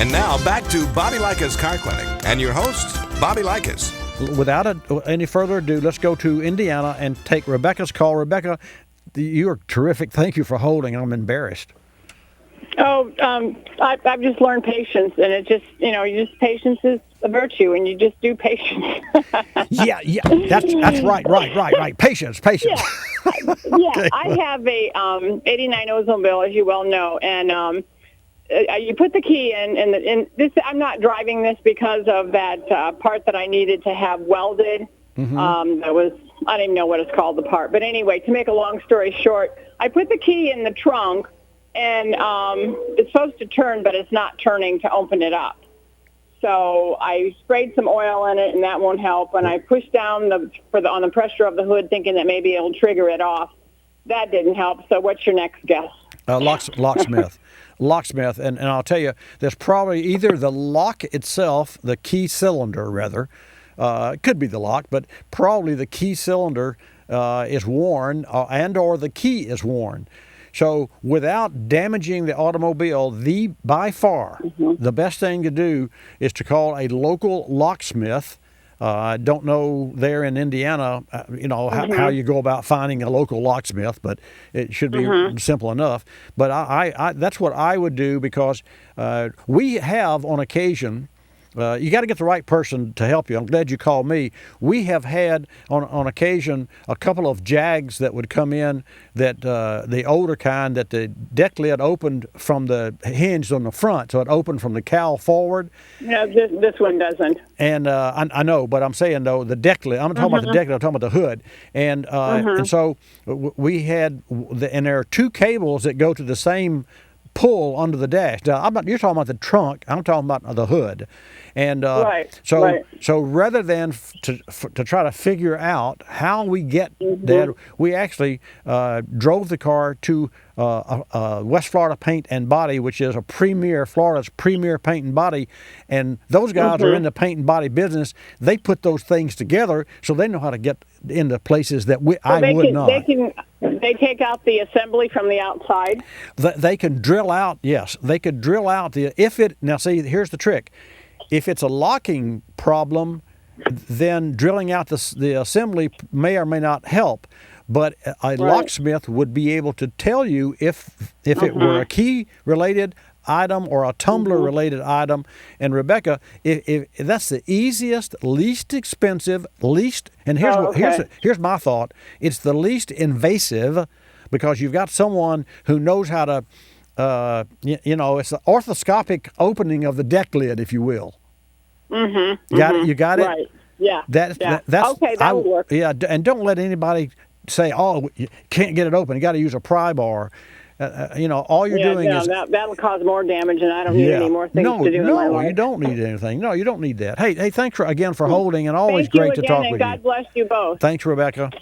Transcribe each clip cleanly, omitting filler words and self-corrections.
And now back to Bobby Likis Car Clinic and your host, Bobby Likis. Without any further ado, let's go to Indiana and take Rebecca's call. Rebecca, you are terrific. Thank you for holding. I'm embarrassed. Oh, I've just learned patience, and it just, patience is a virtue, and you just do patience. yeah, that's right. Patience. Yeah, Okay. I have a 89 Oldsmobile, as you well know, and you put the key in, and this, I'm not driving this because of that part that I needed to have welded. Mm-hmm. I don't even know what it's called, the part. But anyway, to make a long story short, I put the key in the trunk, and it's supposed to turn, but it's not turning to open it up. So I sprayed some oil in it, and that won't help. And I pushed down on the pressure of the hood, thinking that maybe it'll trigger it off. That didn't help. So what's your next guess? Locksmith. Locksmith, and I'll tell you, there's probably either the lock itself, the key cylinder rather, it could be the lock, but probably the key cylinder is worn, and or the key is worn. So without damaging the automobile, by far the best thing to do is to call a local locksmith. I don't know there in Indiana, how you go about finding a local locksmith, but it should be simple enough. But I that's what I would do, because we have on occasion. You got to get the right person to help you. I'm glad you called me. We have had on occasion a couple of Jags that would come in, that the older kind, that the deck lid opened from the hinge on the front, so it opened from the cowl forward. No, this one doesn't. And I know, but I'm saying though, the deck lid. I'm not talking about the deck lid. I'm talking about the hood. And and so we had, and there are two cables that go to the same pull under the dash. Now, you're talking about the trunk. I'm talking about the hood. And so rather than to try to figure out how we get that, we actually drove the car to West Florida Paint and Body, which is Florida's premier paint and body. And those guys are in the paint and body business. They put those things together, so they know how to get into places that I would not. They take out the assembly from the outside? They can drill out, yes. They could drill out now see, here's the trick. If it's a locking problem, then drilling out the assembly may or may not help. But a locksmith would be able to tell you if it were a key-related item or a tumbler-related item. And Rebecca, if that's the easiest, least expensive, and here's my thought. It's the least invasive, because you've got someone who knows how to, it's the orthoscopic opening of the deck lid, if you will. You got it? Right. Yeah. That's okay, that would work. Yeah, and don't let anybody say, "Oh, you can't get it open. You got to use a pry bar." All you're doing is that'll cause more damage, and I don't need any more things to do in my life. No, you don't need anything. No, you don't need that. Hey, thanks again for holding, and always great to talk with you. God bless you both. Thanks, Rebecca.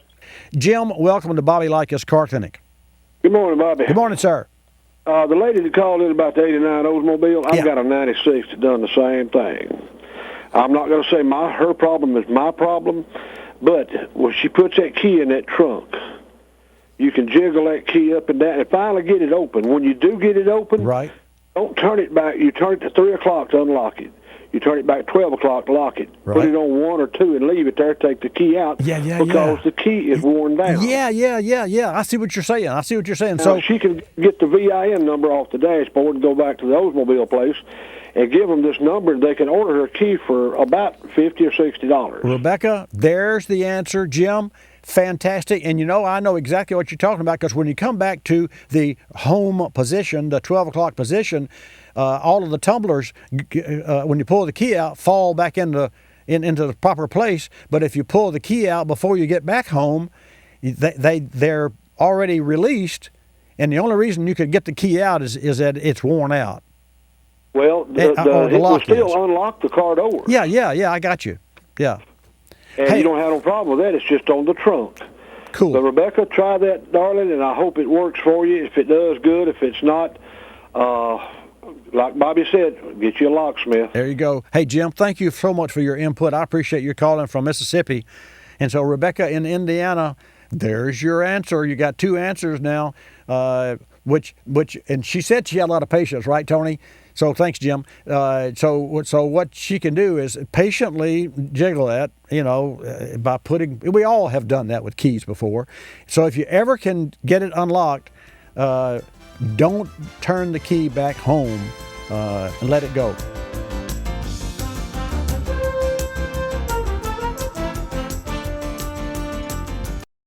Jim, welcome to Bobby Likis Car Clinic. Good morning, Bobby. Good morning, sir. The lady that called in about the 89 Oldsmobile, I've got a 96 that done the same thing. I'm not going to say her problem is my problem, but when she puts that key in that trunk, you can jiggle that key up and down and finally get it open. When you do get it open, don't turn it back. You turn it to 3 o'clock to unlock it. You turn it back 12 o'clock to lock it. Right. Put it on 1 or 2 and leave it there. Take the key out because the key is worn down. Yeah. I see what you're saying. Now, so she can get the VIN number off the dashboard and go back to the Oldsmobile place and give them this number, and they can order her key for about $50 or $60. Rebecca, there's the answer. Jim, fantastic. And I know exactly what you're talking about, because when you come back to the home position, the 12 o'clock position, all of the tumblers, when you pull the key out, fall back into the proper place. But if you pull the key out before you get back home, they're already released, and the only reason you could get the key out is that it's worn out. Well, it will still unlock the car door. Yeah, I got you. Yeah. And you don't have no problem with that. It's just on the trunk. Cool. So, Rebecca, try that, darling, and I hope it works for you. If it does, good. If it's not, like Bobby said, get you a locksmith. There you go. Hey, Jim, thank you so much for your input. I appreciate you calling from Mississippi. And so, Rebecca in Indiana, there's your answer. You got two answers now, and she said she had a lot of patience, right, Tony? So thanks, Jim. So what she can do is patiently jiggle that, by putting. We all have done that with keys before. So if you ever can get it unlocked, don't turn the key back home and let it go.